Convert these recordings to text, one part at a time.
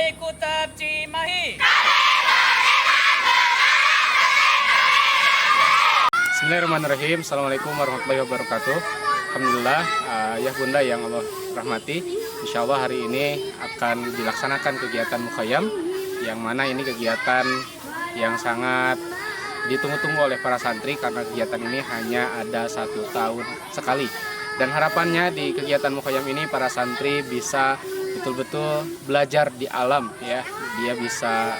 Wali Kutab Cimahi. Bismillahirrahmanirrahim. Assalamualaikum warahmatullahi wabarakatuh. Alhamdulillah, ayah bunda yang Allah rahmati, insya Allah hari ini akan dilaksanakan kegiatan Mukhayyam, yang mana ini kegiatan yang sangat ditunggu-tunggu oleh para santri karena kegiatan ini hanya ada 1 tahun sekali. Dan harapannya di kegiatan Mukhayyam ini para santri bisa betul-betul belajar di alam, ya. Dia bisa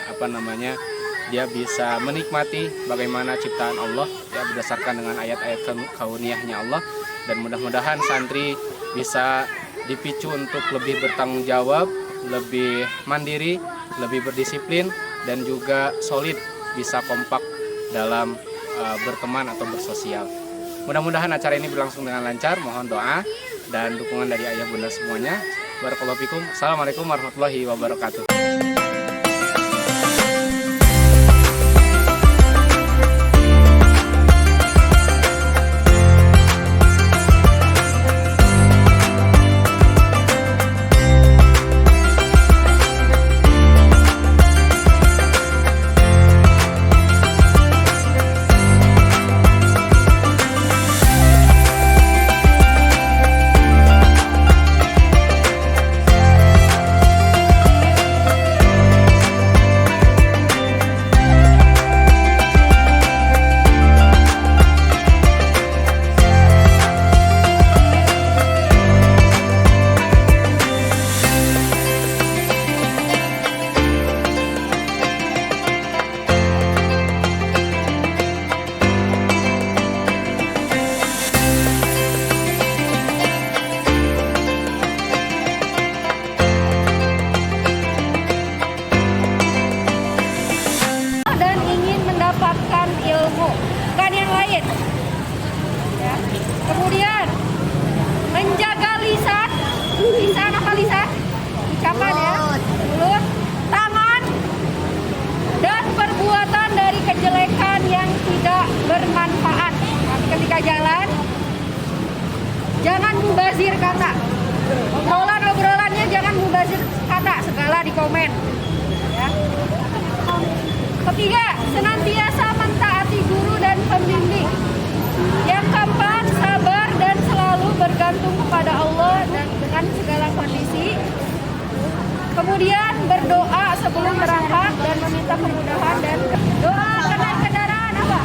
dia bisa menikmati bagaimana ciptaan Allah, ya, berdasarkan dengan ayat-ayat kauniyahnya Allah. Dan mudah-mudahan santri bisa dipicu untuk lebih bertanggung jawab, lebih mandiri, lebih berdisiplin, dan juga solid, bisa kompak dalam berteman atau bersosial. Mudah-mudahan acara ini berlangsung dengan lancar. Mohon doa dan dukungan dari ayah bunda semuanya. Barakallahu fikum. Assalamualaikum warahmatullahi wabarakatuh. Bukan yang lain, ya. Kemudian menjaga lisan apa lisan? Ucapan, ya, mulut, tangan, dan perbuatan dari kejelekan yang tidak bermanfaat. Nanti ketika jalan, jangan mubazir kata. Obrolannya jangan mubazir kata, segala di komen, ya. Ketiga, senantiasa mentaati guru dan pembimbing. Yang keempat, sabar dan selalu bergantung kepada Allah dan dengan segala kondisi. Kemudian berdoa sebelum berangkat dan meminta kemudahan dan doa kendaraan apa?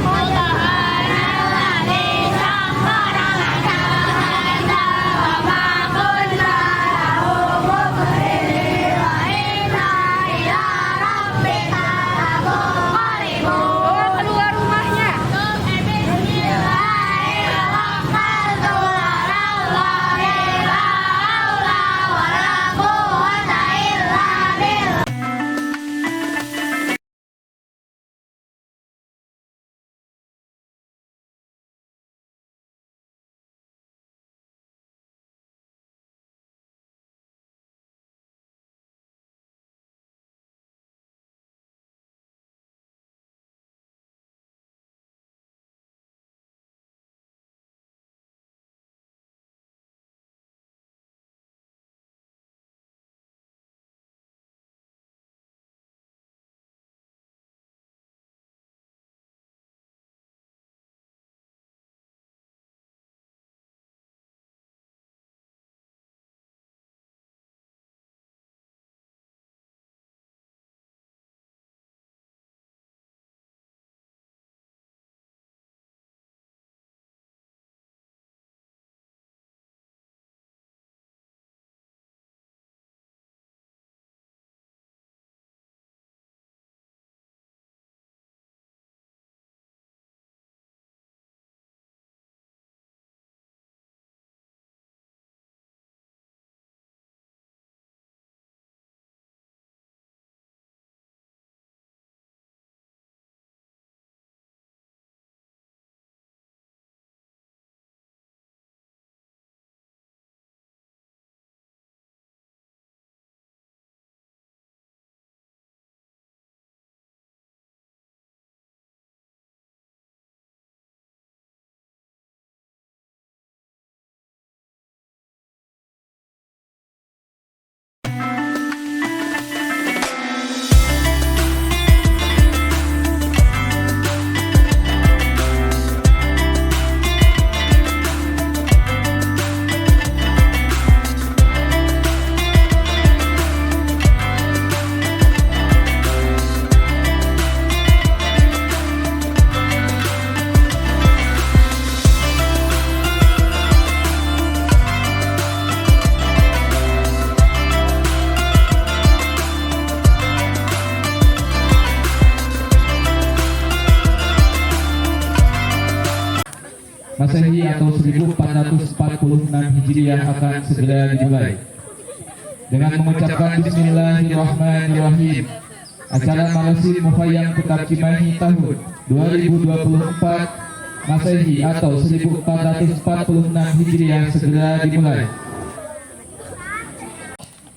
Masehi atau 1446 Hijriah akan segera dimulai. Dengan mengucapkan Bismillahirrahmanirrahim, acara Malasin Mukhayam Kutap Cimahi tahun 2024 Masehi atau 1446 Hijriah segera dimulai.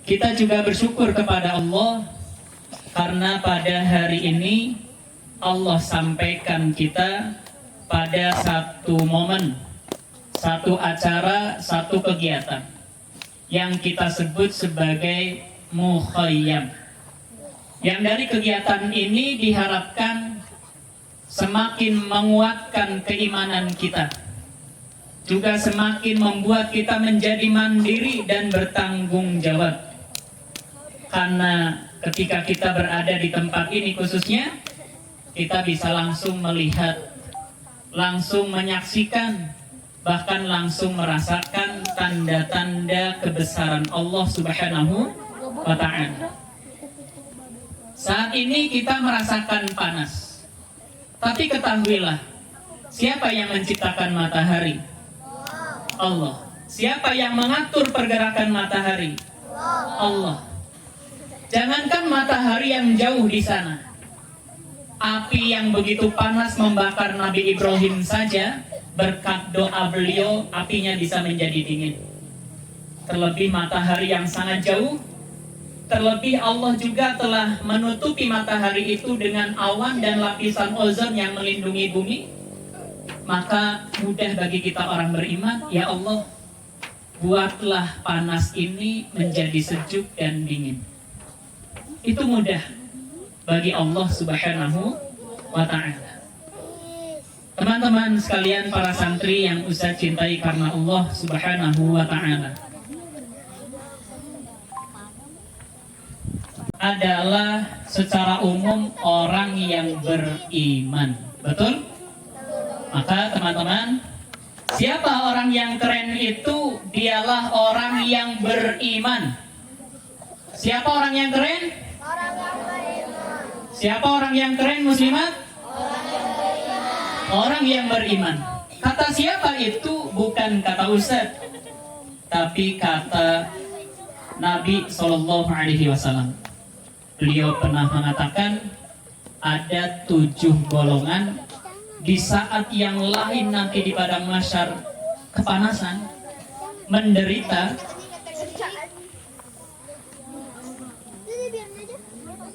Kita juga bersyukur kepada Allah karena pada hari ini Allah sampaikan kita pada satu momen, satu acara, satu kegiatan yang kita sebut sebagai Mukhayyam. Yang dari kegiatan ini diharapkan semakin menguatkan keimanan kita, juga semakin membuat kita menjadi mandiri dan bertanggung jawab. Karena ketika kita berada di tempat ini khususnya, kita bisa langsung melihat, langsung menyaksikan, bahkan langsung merasakan tanda-tanda kebesaran Allah Subhanahu wa Ta'ala. Saat ini kita merasakan panas, tapi ketahuilah, siapa yang menciptakan matahari? Allah. Siapa yang mengatur pergerakan matahari? Allah. Jangankan matahari yang jauh di sana, api yang begitu panas membakar Nabi Ibrahim saja, berkat doa beliau apinya bisa menjadi dingin. Terlebih matahari yang sangat jauh, terlebih Allah juga telah menutupi matahari itu dengan awan dan lapisan ozon yang melindungi bumi. Maka mudah bagi kita orang beriman, ya Allah, buatlah panas ini menjadi sejuk dan dingin. Itu mudah bagi Allah Subhanahu wa Ta'ala. Teman-teman sekalian, para santri yang Ustaz cintai karena Allah Subhanahu wa Ta'ala, adalah secara umum orang yang beriman. Betul? Maka teman-teman, siapa orang yang keren itu? Dialah orang yang beriman. Siapa orang yang keren? Siapa orang yang keren, muslimat? Orang yang beriman. Kata siapa itu? Bukan kata Ustaz, tapi kata Nabi SAW. Beliau pernah mengatakan ada 7 golongan di saat yang lain nanti di padang mahsyar kepanasan, menderita.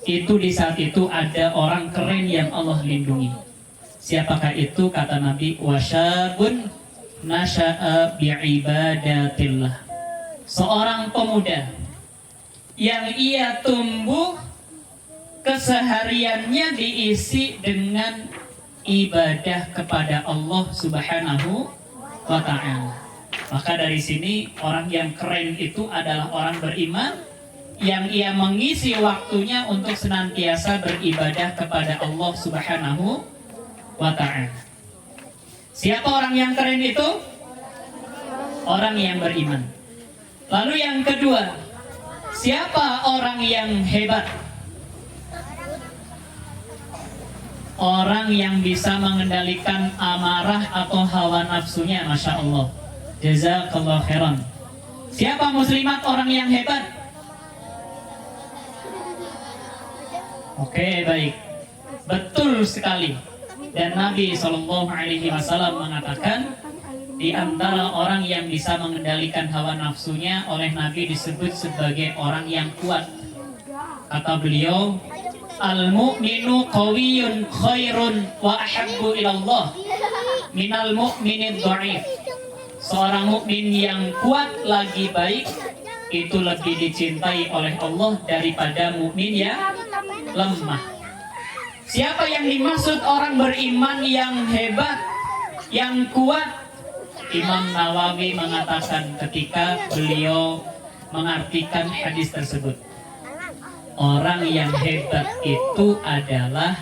Itu di saat itu ada orang keren yang Allah lindungi. Siapakah itu? Kata Nabi, wasyabun nasha'a bi'ibadatillah. Seorang pemuda yang ia tumbuh kesehariannya diisi dengan ibadah kepada Allah Subhanahu wa Ta'ala. Maka dari sini orang yang keren itu adalah orang beriman yang ia mengisi waktunya untuk senantiasa beribadah kepada Allah Subhanahu wa Ta'ala. Siapa orang yang keren itu? Orang yang beriman. Lalu yang kedua, siapa orang yang hebat? Orang yang bisa mengendalikan amarah atau hawa nafsunya. Masya Allah. Jazakallah khairan. Siapa muslimat orang yang hebat? Oke, baik. Betul sekali. Dan Nabi SAW mengatakan, di antara orang yang bisa mengendalikan hawa nafsunya oleh Nabi disebut sebagai orang yang kuat. Kata beliau, al-mu'minu qawiyyun khairun wa ahabbu ilallah minal mu'minid dha'if. Seorang mukmin yang kuat lagi baik itu lebih dicintai oleh Allah daripada mukmin yang lemah. Siapa yang dimaksud orang beriman yang hebat, yang kuat? Imam Nawawi mengatakan ketika beliau mengartikan hadis tersebut, orang yang hebat itu adalah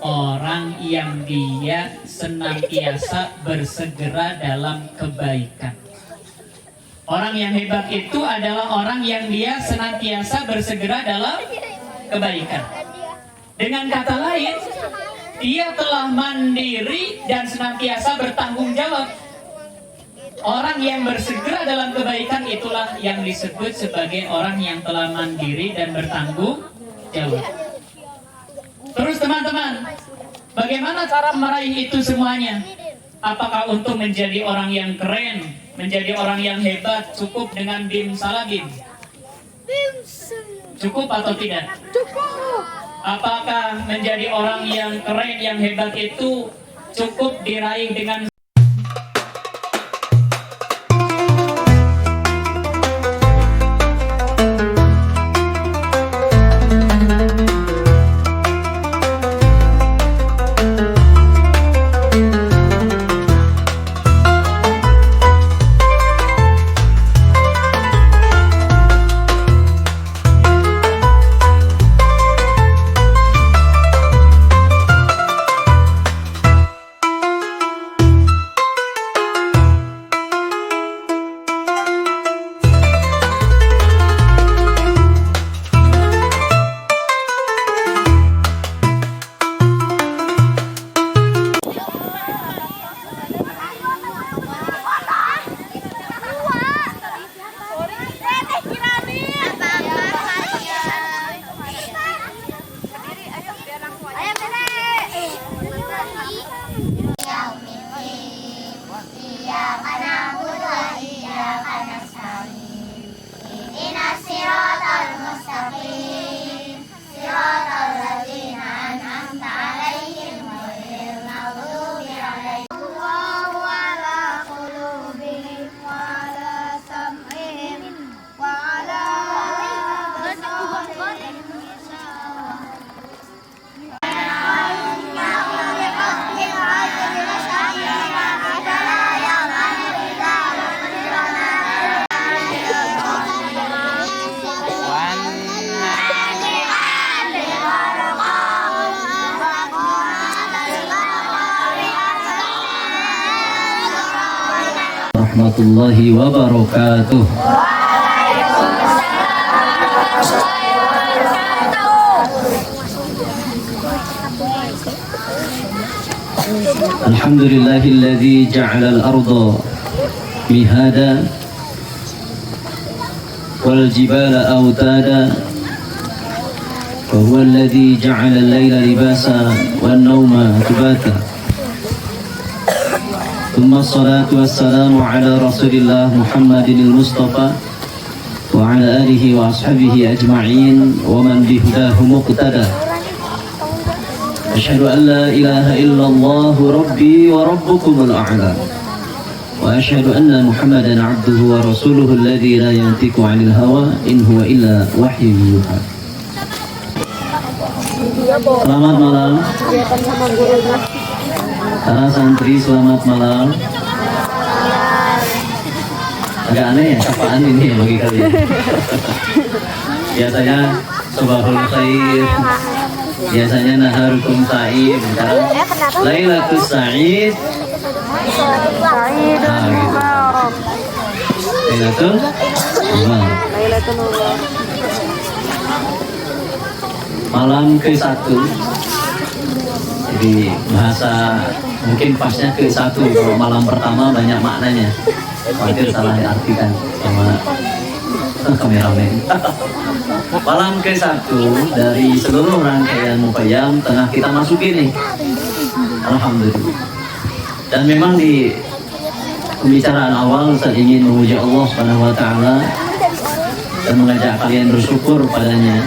orang yang dia senantiasa bersegera dalam kebaikan. Orang yang hebat itu adalah orang yang dia senantiasa bersegera dalam kebaikan. Dengan kata lain, dia telah mandiri dan senantiasa bertanggung jawab. Orang yang bersegera dalam kebaikan itulah yang disebut sebagai orang yang telah mandiri dan bertanggung jawab. Terus teman-teman, bagaimana cara meraih itu semuanya? Apakah untuk menjadi orang yang keren, menjadi orang yang hebat, cukup dengan bim salabim? Cukup atau tidak? Cukup. Apakah menjadi orang yang keren, yang hebat itu cukup diraih dengan warahmatullahi wabarakatuh. Alhamdulillahilladzi ja'ala al-arda mihada wal jibala awtada wa huwa alladzi ja'ala al-laila libasa wan nawma subata. ثم الصلاة والسلام على رسول الله محمد المصطفى وعلى آله وأصحابه أجمعين ومن بهداه مقتدى. أشهد أن لا إله إلا الله ربي وربكم الأعلى وأشهد أن محمدا عبده ورسوله الذي لا ينطق عن الهوى إن هو إلا وحي يوحى. Selamat malam para santri, selamat malam. Agak aneh ya sapaan ini ya bagi kalian. Biasanya Subahul Khair, biasanya Naharukum Sa'id, sekarang Lailatul Sa'id. Nah, gitu. Lailatul Mubarak. Malam ke-1. Jadi bahasa mungkin pasnya ke-1, kalau malam pertama banyak maknanya. Khawatir salah diartikan sama kameramen. Malam ke-1 dari seluruh rangkaian Muqayyam tengah kita masuki nih. Alhamdulillah. Dan memang di pembicaraan awal saya ingin memuji Allah Subhanahu wa taala dan mengajak kalian bersyukur padanya.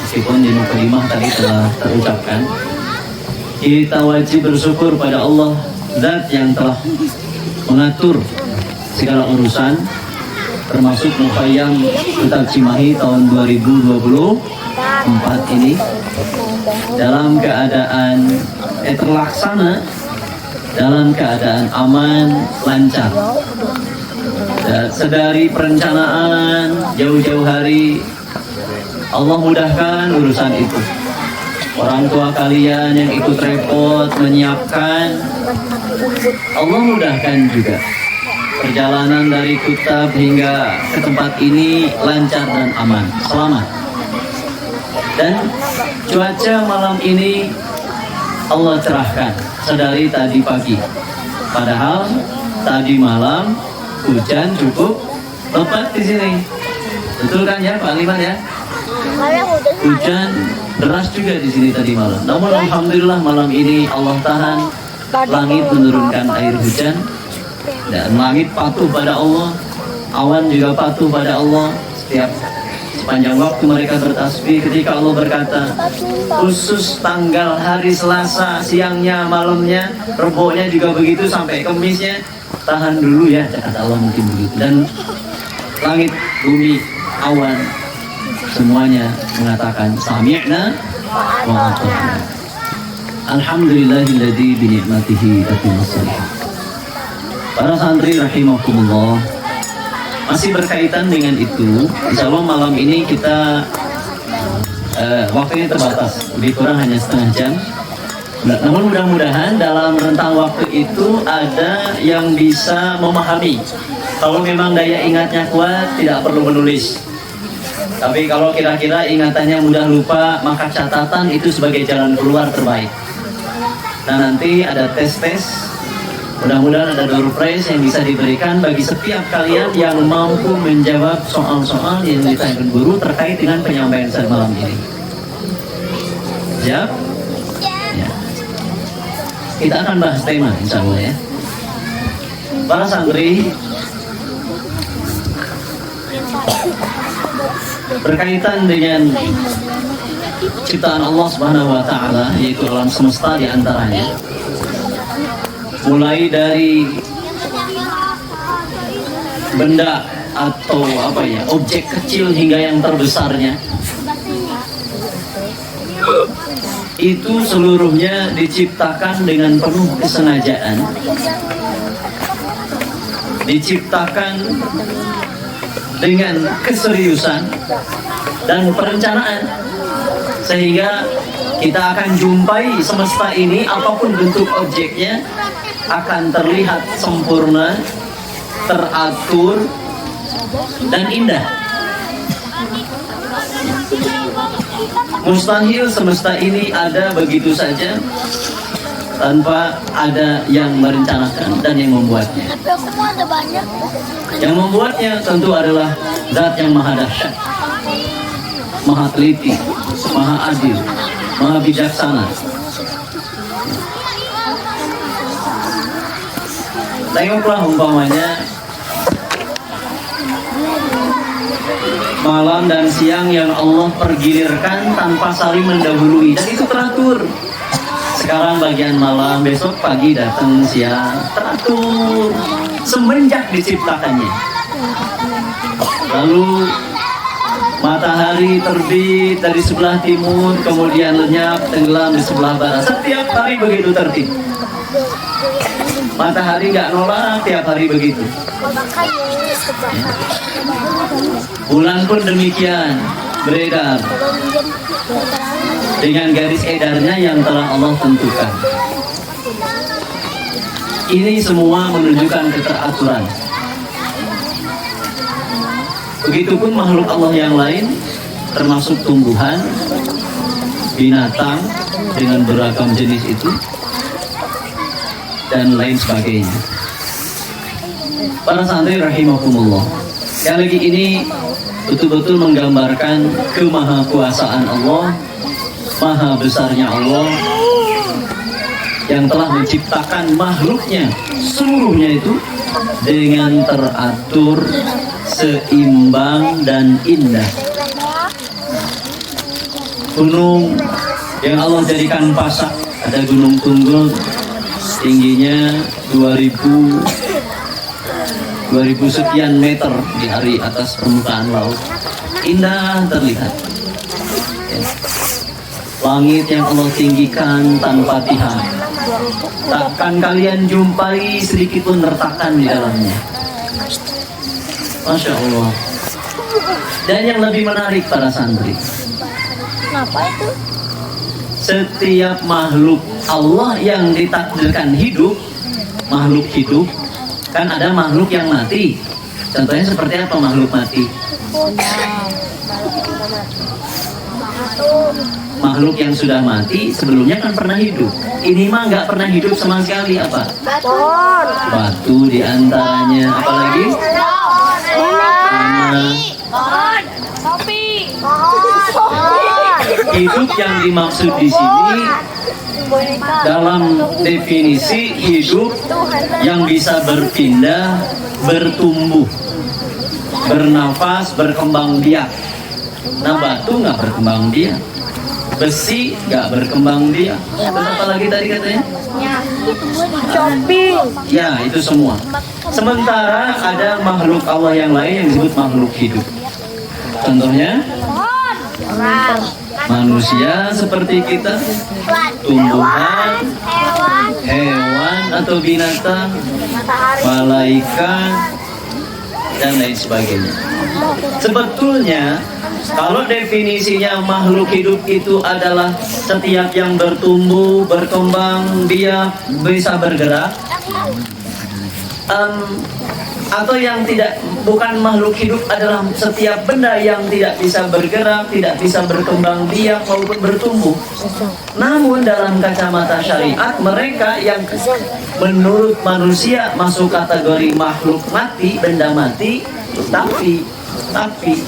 Meskipun di mukadimah tadi telah terucapkan, kita wajib bersyukur pada Allah, Zat yang telah mengatur segala urusan, termasuk Muqayyam Kitab Cimahi tahun 2024 ini dalam keadaan terlaksana, dalam keadaan aman, lancar. Sedari perencanaan jauh-jauh hari, Allah mudahkan urusan itu. Orang tua kalian yang ikut repot menyiapkan, Allah mudahkan juga. Perjalanan dari Kutab hingga ke tempat ini lancar dan aman, selamat. Dan cuaca malam ini Allah cerahkan sedari tadi pagi. Padahal tadi malam hujan cukup lebat di sini. Betul kan ya Pak Liman ya? Hujan deras juga di sini tadi malam. Namun alhamdulillah malam ini Allah tahan, langit menurunkan air hujan dan langit patuh pada Allah, awan juga patuh pada Allah. Sepanjang waktu mereka bertasbih ketika Allah berkata, khusus tanggal hari Selasa siangnya, malamnya, Reboknya juga begitu sampai Kemisnya, tahan dulu ya, kata Allah mungkin begitu. Dan langit, bumi, awan, semuanya mengatakan sami'na wa ata'na. Alhamdulillahilladzi bi ni'matihi tatimmus shalihat. Para santri rahimakumullah, masih berkaitan dengan itu, insya Allah malam ini kita waktunya terbatas, lebih kurang hanya setengah jam. Namun mudah-mudahan dalam rentang waktu itu ada yang bisa memahami. Kalau memang daya ingatnya kuat, tidak perlu menulis. Tapi kalau kira-kira ingatannya mudah lupa, maka catatan itu sebagai jalan keluar terbaik. Nah nanti ada tes-tes, mudah-mudahan ada door prize yang bisa diberikan bagi setiap kalian yang mampu menjawab soal-soal yang ditanyakan guru terkait dengan penyampaian saya malam ini. Siap? Ya. Kita akan bahas tema insya Allah ya. Para santri, berkaitan dengan ciptaan Allah Subhanahu wa taala, yaitu alam semesta di antaranya. Mulai dari benda atau objek kecil hingga yang terbesarnya, itu seluruhnya diciptakan dengan penuh kesengajaan, diciptakan dengan keseriusan dan perencanaan, sehingga kita akan jumpai semesta ini apapun bentuk objeknya akan terlihat sempurna, teratur, dan indah. Mustahil semesta ini ada begitu saja tanpa ada yang merencanakan dan yang membuatnya. Yang membuatnya tentu adalah Zat yang maha dahsyat, maha teliti, maha adil, maha bijaksana. Tengoklah umpamanya malam dan siang yang Allah pergilirkan tanpa saling mendahului, dan itu teratur. Sekarang bagian malam, besok pagi datang siang, teratur semenjak diciptakannya. Lalu matahari terbit dari sebelah timur, kemudian lenyap tenggelam di sebelah barat. Setiap hari begitu tertib. Matahari nggak nolak, tiap hari begitu. Bulan pun demikian, beredar dengan garis edarnya yang telah Allah tentukan. Ini semua menunjukkan keteraturan. Begitupun makhluk Allah yang lain, termasuk tumbuhan, binatang dengan beragam jenis itu, dan lain sebagainya. Para santri rahimakumullah, yang lagi ini betul-betul menggambarkan kemahakuasaan Allah, maha besarnya Allah yang telah menciptakan makhluknya seluruhnya itu dengan teratur, seimbang dan indah. Gunung yang Allah jadikan pasak, ada Gunung Tunggul, tingginya 2000 sekian meter di atas permukaan laut, indah terlihat. Langit yang Allah tinggikan tanpa pihak, takkan kalian jumpai sedikit pun retakan di dalamnya. Masya Allah. Dan yang lebih menarik para santri, Kenapa itu? setiap makhluk Allah yang ditakdirkan hidup, makhluk hidup, kan ada makhluk yang mati. Contohnya seperti apa makhluk mati? Makhluk yang sudah mati sebelumnya kan pernah hidup. Ini mah nggak pernah hidup sama sekali. Apa? Batu diantaranya. Apalagi? Hidup yang dimaksud di sini dalam definisi hidup yang bisa berpindah, bertumbuh, bernafas, berkembang biak. Nah, batu nggak berkembang biak, besi nggak berkembang biak. Terus apa lagi tadi katanya? Ya, itu semua. Sementara ada makhluk Allah yang lain yang disebut makhluk hidup. Contohnya manusia seperti kita, tumbuhan, hewan atau binatang, malaikat, dan lain sebagainya. Sebetulnya kalau definisinya makhluk hidup itu adalah setiap yang bertumbuh, berkembang, dia bisa bergerak, atau yang tidak, bukan makhluk hidup adalah setiap benda yang tidak bisa bergerak, tidak bisa berkembang biak maupun bertumbuh. Namun dalam kacamata syariat, mereka yang menurut manusia masuk kategori makhluk mati, benda mati, tapi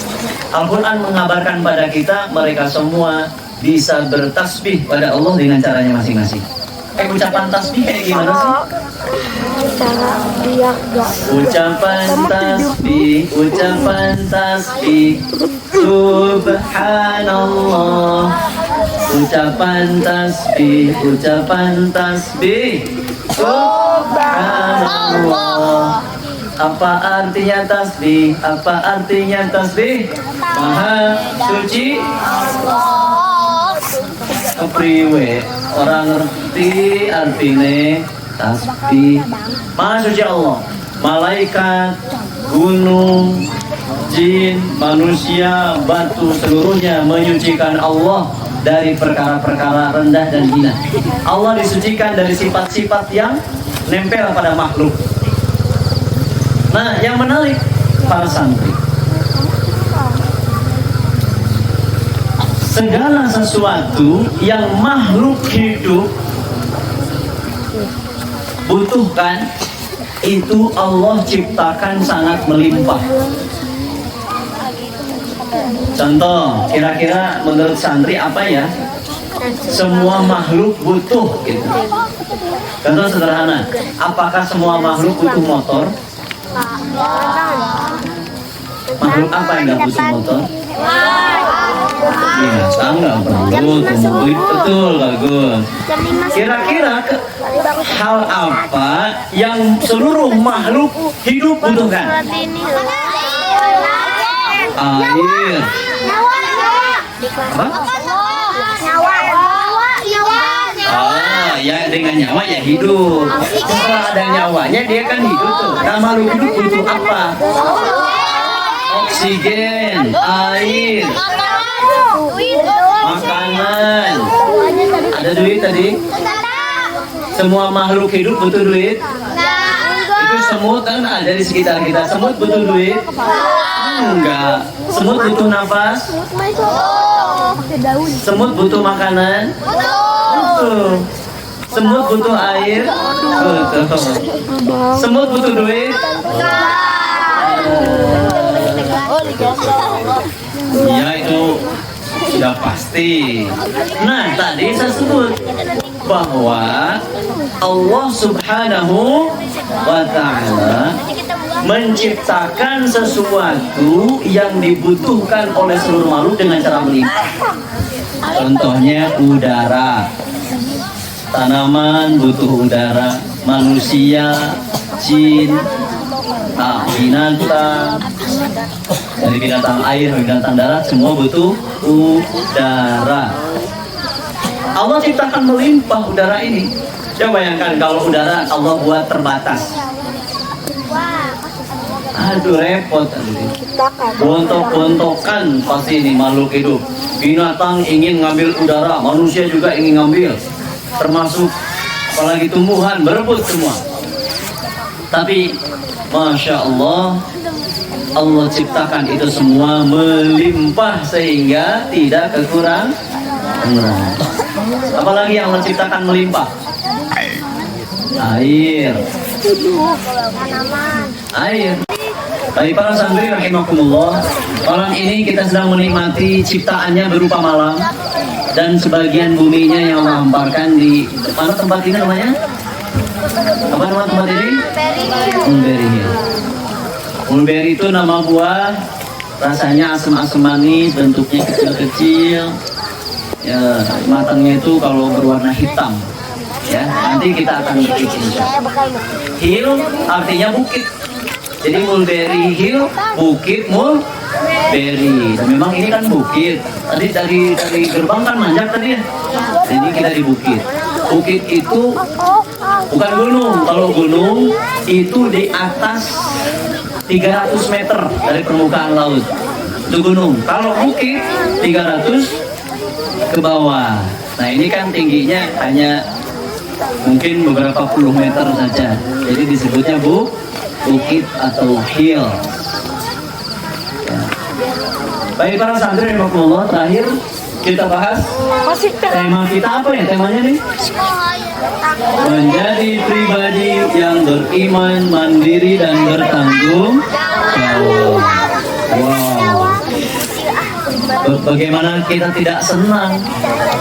Al-Quran mengabarkan pada kita mereka semua bisa bertasbih pada Allah dengan caranya masing-masing. Ucapan tasbih kayak gimana sih? Ucapan tasbih Subhanallah. Ucapan tasbih Subhanallah. Apa artinya tasbih? Maha suci kepriwe orang ngerti artine tasbih. Maha suci Allah, malaikat, gunung, jin, manusia, batu, seluruhnya menyucikan Allah dari perkara-perkara rendah dan hina. Allah disucikan dari sifat-sifat yang nempel pada makhluk. Nah, yang menarik para santri, segala sesuatu yang makhluk hidup butuhkan itu Allah ciptakan sangat melimpah. Contoh, kira-kira menurut santri apa ya? Semua makhluk butuh gitu. Contoh sederhana, apakah semua makhluk butuh motor? Makhluk apa yang nggak butuh motor? Binatang nggak perlu, tumbuh betul, bagus. Kira-kira hal apa yang seluruh makhluk hidup butuhkan? Air. Apa? Ya dengan nyawa ya hidup. Setelah ada nyawanya dia kan hidup tuh. Nah, makhluk hidup butuh apa? Oksigen, air, makanan. Ada duit tadi? Semua makhluk hidup butuh duit? Itu semut kan ada di sekitar kita. Semut butuh duit? Enggak. Semut butuh nafas? Semut butuh makanan? Betul. Semut butuh air? Betul. Semut butuh duit? Ya itu sudah pasti. Nah, tadi saya sebut bahwa Allah Subhanahu wa Ta'ala menciptakan sesuatu yang dibutuhkan oleh seluruh makhluk dengan cara melimpah. Contohnya udara. Tanaman butuh udara, manusia, jin, binatang, dari binatang air, binatang darat, semua butuh udara. Allah ciptakan melimpah udara ini. Coba bayangkan kalau udara Allah buat terbatas. Aduh repot. Bontok-bontokan pasti ini makhluk hidup. Binatang ingin ngambil udara, manusia juga ingin ngambil. Termasuk apalagi tumbuhan berebut semua. Tapi Masya Allah, Allah ciptakan itu semua melimpah sehingga tidak kekurangan. Apalagi yang Allah ciptakan melimpah? Air. Baik para santri rahimakumullah, malam ini kita sedang menikmati ciptaannya berupa malam dan sebagian buminya yang Allah hamparkan di mana tempat ini namanya? Apa nama tempat ini? Mulberry Hill. Mulberry itu nama buah, rasanya asam-asam manis, bentuknya kecil-kecil. Ya, matangnya itu kalau berwarna hitam. Ya, nanti kita akan bikin. Hill artinya bukit. Jadi Mulberry Hill, bukit Mulberry. Dan memang ini kan bukit. Tadi dari gerbang kan manjak tadi ya. Jadi kita di bukit. Bukit itu bukan gunung. Kalau gunung itu di atas 300 meter dari permukaan laut. Itu gunung. Kalau bukit 300 ke bawah. Nah ini kan tingginya hanya mungkin beberapa puluh meter saja. Jadi disebutnya bukit atau hill. Ya. Baik para santri rahimakumullah, terakhir kita bahas tema kita apa ya temanya nih? Menjadi pribadi yang beriman, mandiri dan bertanggung jawab. Wow. Bagaimana kita tidak senang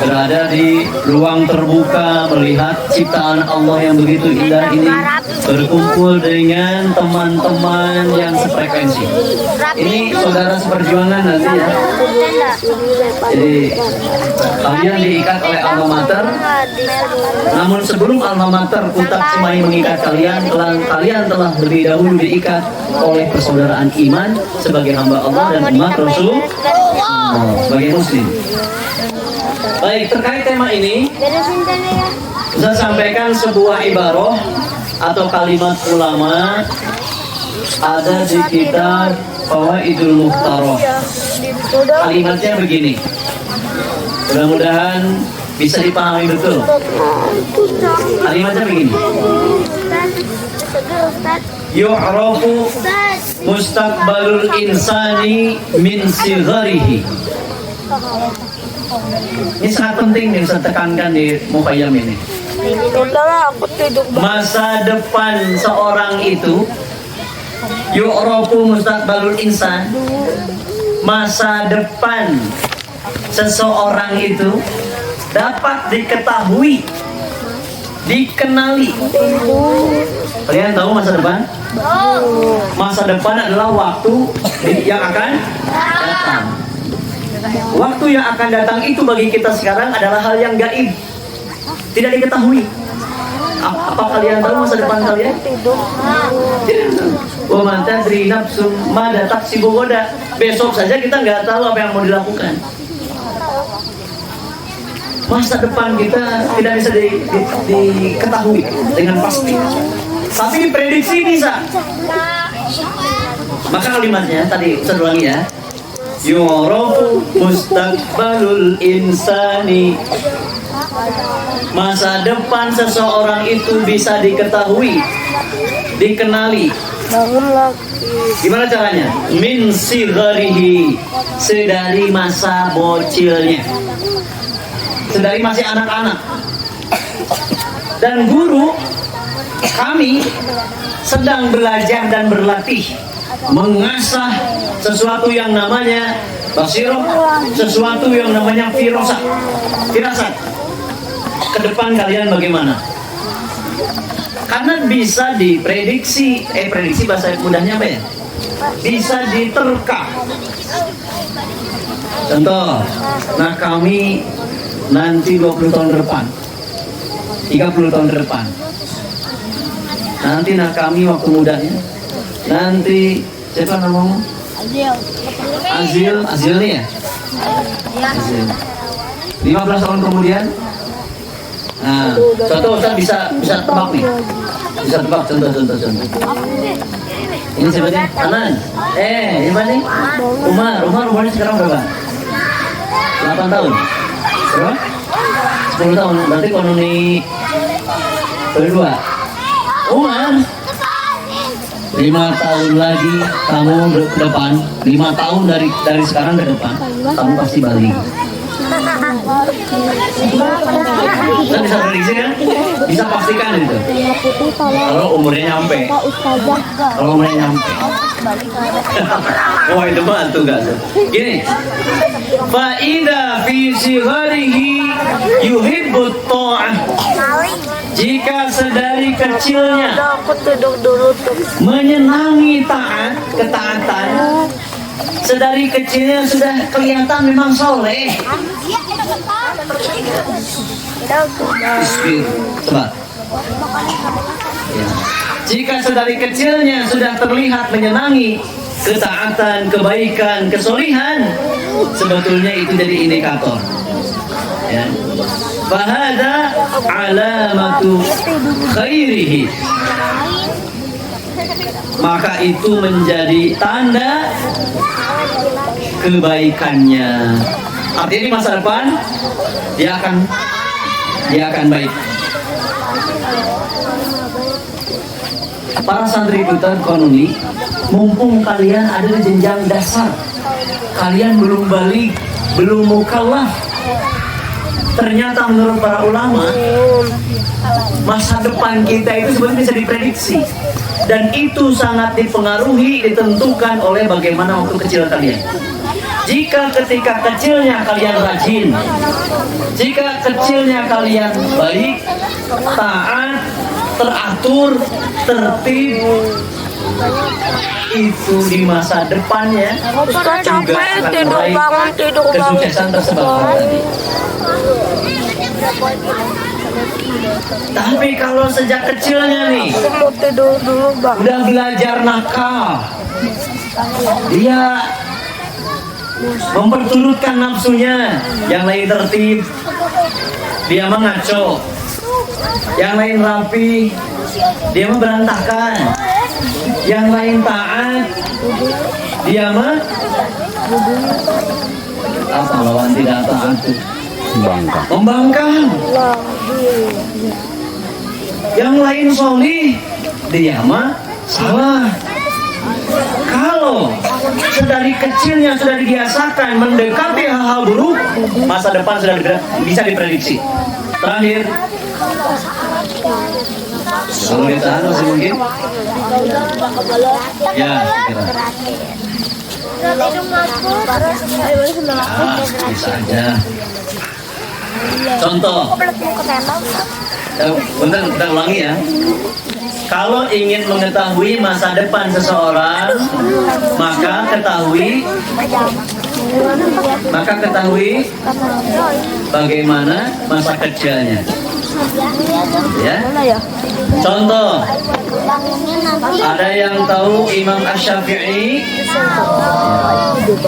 berada di ruang terbuka melihat ciptaan Allah yang begitu indah ini, berkumpul dengan teman-teman yang sefrekuensi. Ini saudara seperjuangan nanti ya. Jadi kalian diikat oleh alma mater. Namun sebelum alma mater Kuntak Cimahi mengikat kalian telah lebih dahulu diikat oleh persaudaraan iman sebagai hamba Allah dan umat Rasul. Sebagai muslim. Baik, terkait tema ini saya sampaikan sebuah ibarah atau kalimat ulama ada di kitab Fawaidul Mukhtarah. Kalimatnya begini, mudah-mudahan bisa dipahami betul. Kalimatnya begini, yu'rafu mustaqbalul insani min sigharihi. Ini sangat penting yang saya tekankan di Mukayyam ini. Masa depan seorang itu, yu'rafu mustaqbalul insan, masa depan seseorang itu dapat diketahui, dikenali. Kalian tahu masa depan? Masa depan adalah waktu yang akan datang. Waktu yang akan datang itu bagi kita sekarang adalah hal yang gaib, tidak diketahui. Apa kalian tahu masa depan kalian? Wa man tadri nafsum mada taksibu ghadan. Besok saja kita nggak tahu apa yang mau dilakukan. Masa depan kita tidak bisa diketahui dengan pasti, tapi diprediksi bisa. Maka kalimatnya tadi saya ulangi ya, yu'rafu mustaqbalul insani, masa depan seseorang itu bisa diketahui, dikenali. Gimana caranya? Min sigharihi, sedari masa bocilnya, sedari masih anak-anak. Dan guru kami sedang belajar dan berlatih mengasah sesuatu yang namanya basirah, sesuatu yang namanya firasat. Ke depan kalian bagaimana? Karena bisa diprediksi, prediksi bahasa mudahnya apa ya? Bisa diterka. Contoh, nah kami nanti 20 tahun depan, 30 tahun depan, nanti nah kami waktu mudanya, nanti siapa namanya? Azil nih ya? Azil. 15 tahun kemudian. Nah, contoh Ustaz bisa tebak nih. Bisa tebak contoh. Ini siapa sih? Anan. Siapa nih? Umurnya sekarang berapa? 8 tahun. Berapa? 10 tahun. Berarti kalau ini berdua. Umar 15 5 tahun lagi kamu ke depan, 5 tahun dari sekarang ke depan, kamu pasti balik. Kita bisa prediksi kan? Bisa pastikan itu. Kalau umurnya nyampe. Kalau umurnya nyampe. Wah itu bantu gak tuh? Gini. Fa'idha fi sigharihi yuhibbut ta'ah. Jika sedari kecilnya menyenangi taat, ketaatan, sedari kecilnya sudah kelihatan memang soleh. Coba. Ya. Jika sedari kecilnya sudah terlihat menyenangi ketaatan, kebaikan, kesolihan, sebetulnya itu jadi indikator. Ya. Fahada alamatu khairihi. Maka itu menjadi tanda kebaikannya. Artinya di masa depan dia akan baik. Para santri putar konuni, mumpung kalian ada di jenjang dasar, kalian belum balik, belum mukallaf. Ternyata menurut para ulama, masa depan kita itu sebenarnya bisa diprediksi. Dan itu sangat dipengaruhi, ditentukan oleh bagaimana waktu kecil kalian. Jika ketika kecilnya kalian rajin, jika kecilnya kalian baik, taat, teratur, tertib, itu di masa depannya juga akan meraih kesuksesan tersebut. Tapi kalau sejak kecilnya nih udah belajar nakal, dia memperturutkan nafsunya, yang lain tertib, dia mengaco, yang lain rapi, dia memberantakan, yang lain taat, dia apa lawan tidak taat tuh? Membangkang. Yang lain solih, dia mah salah. Kalau sedari kecilnya sudah dibiasakan mendekati hal-hal buruk, masa depan sudah bisa diprediksi. Terakhir, kalau ditahan masih mungkin? Ya, kira. Bisa aja. Contoh, bentar kita ulangi ya. Kalau ingin mengetahui masa depan seseorang, maka ketahui bagaimana masa kecilnya. Ya. Contoh, ada yang tahu Imam Asy-Syafi'i?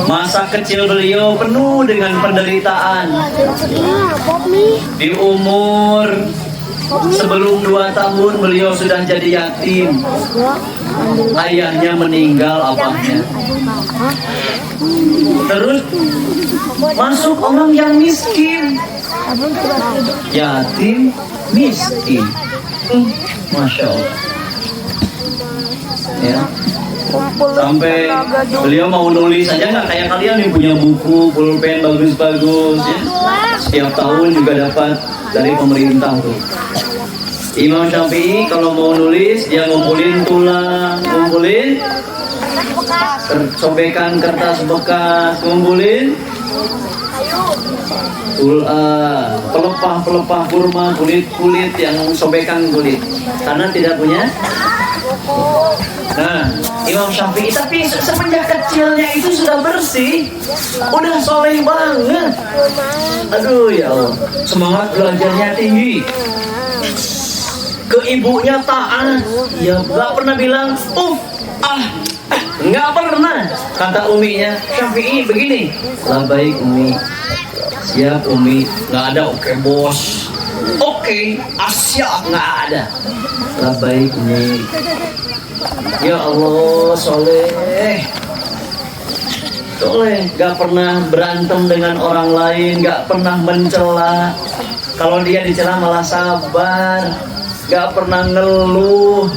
Masa kecil beliau penuh dengan penderitaan. Di umur sebelum 2 tahun beliau sudah jadi yatim. Ayahnya meninggal, abahnya. Terus masuk orang yang miskin. Yatim, miskin. Masya Allah. Ya. Sampai beliau mau nulis aja nggak kayak kalian yang punya buku, pulpen bagus-bagus ya. Setiap tahun juga dapat dari pemerintah tuh. Imam Syafi'i kalau mau nulis dia ngumpulin tulang, ngumpulin sobekan kertas bekas, ngumpulin pelepah kurma, kulit yang sobekan kulit karena tidak punya. Nah, Imam Syafi'i tapi semenjak kecilnya itu sudah bersih, udah soleh banget. Aduh ya Allah, semangat belajarnya tinggi. Ke ibunya taat, ya nggak pernah bilang nggak pernah. Kata uminya, Syafi'i begini, lah baik umi, siap umi, nggak ada oke bos, oke Asya nggak ada, lah baik umi. Ya Allah, soleh, gak pernah berantem dengan orang lain, gak pernah mencela. Kalau dia dicela malah sabar, gak pernah ngeluh,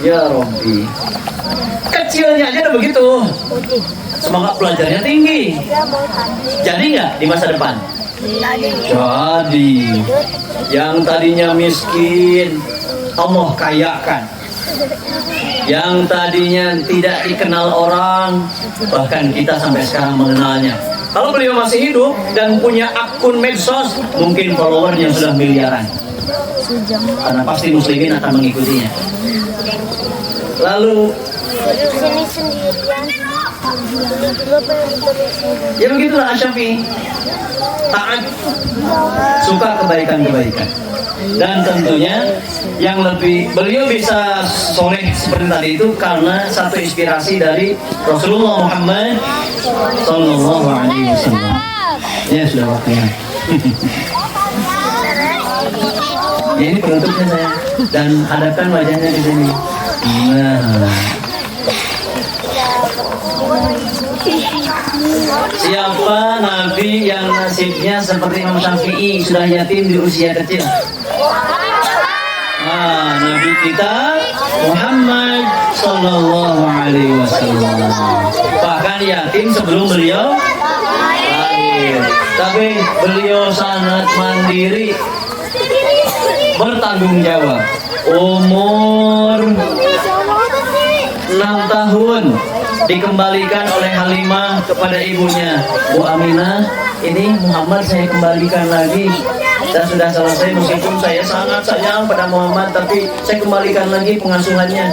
Ya Robbi. Kecilnya aja udah begitu. Semangat belajarnya tinggi. Jadi nggak di masa depan? Jadi. Yang tadinya miskin, Allah kayakan. Yang tadinya tidak dikenal orang, bahkan kita sampai sekarang mengenalnya. Kalau beliau masih hidup dan punya akun medsos, mungkin followernya sudah miliaran. Karena pasti muslimin akan mengikutinya. Lalu ya begitulah Asyafi, taat, suka kebaikan-kebaikan. Dan tentunya yang lebih beliau bisa soleh seperti tadi itu karena satu inspirasi dari Rasulullah Muhammad Sallallahu Alaihi Wasallam. Ya sudah waktunya. Ya, ini penutupnya saya, dan hadapkan wajahnya di sini. Nah, siapa nabi yang nasibnya seperti Imam Syafi'i, sudah yatim di usia kecil? Nabi kita Muhammad Sallallahu Alaihi Wasallam. Bahkan yatim sebelum beliau lahir. Tapi beliau sangat mandiri, bertanggung jawab. Umur 6 tahun dikembalikan oleh Halimah kepada ibunya. Bu Aminah, ini Muhammad saya kembalikan lagi. Dan sudah selesai, meskipun saya sangat sayang pada Muhammad, tapi saya kembalikan lagi pengasuhannya.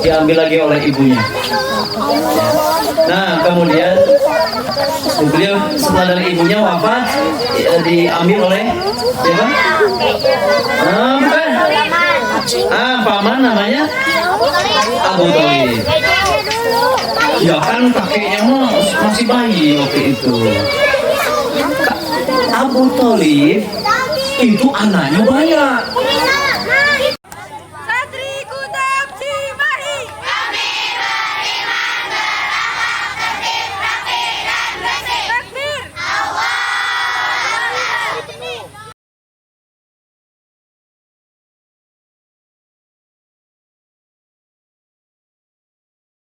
Diambil lagi oleh ibunya. Nah, kemudian beliau setelah dari ibunya wafat, diambil oleh siapa? Bukan. Paman namanya Abu Thalib. Ya kan kakeknya masih bayi waktu itu. Abu Thalib itu anaknya banyak.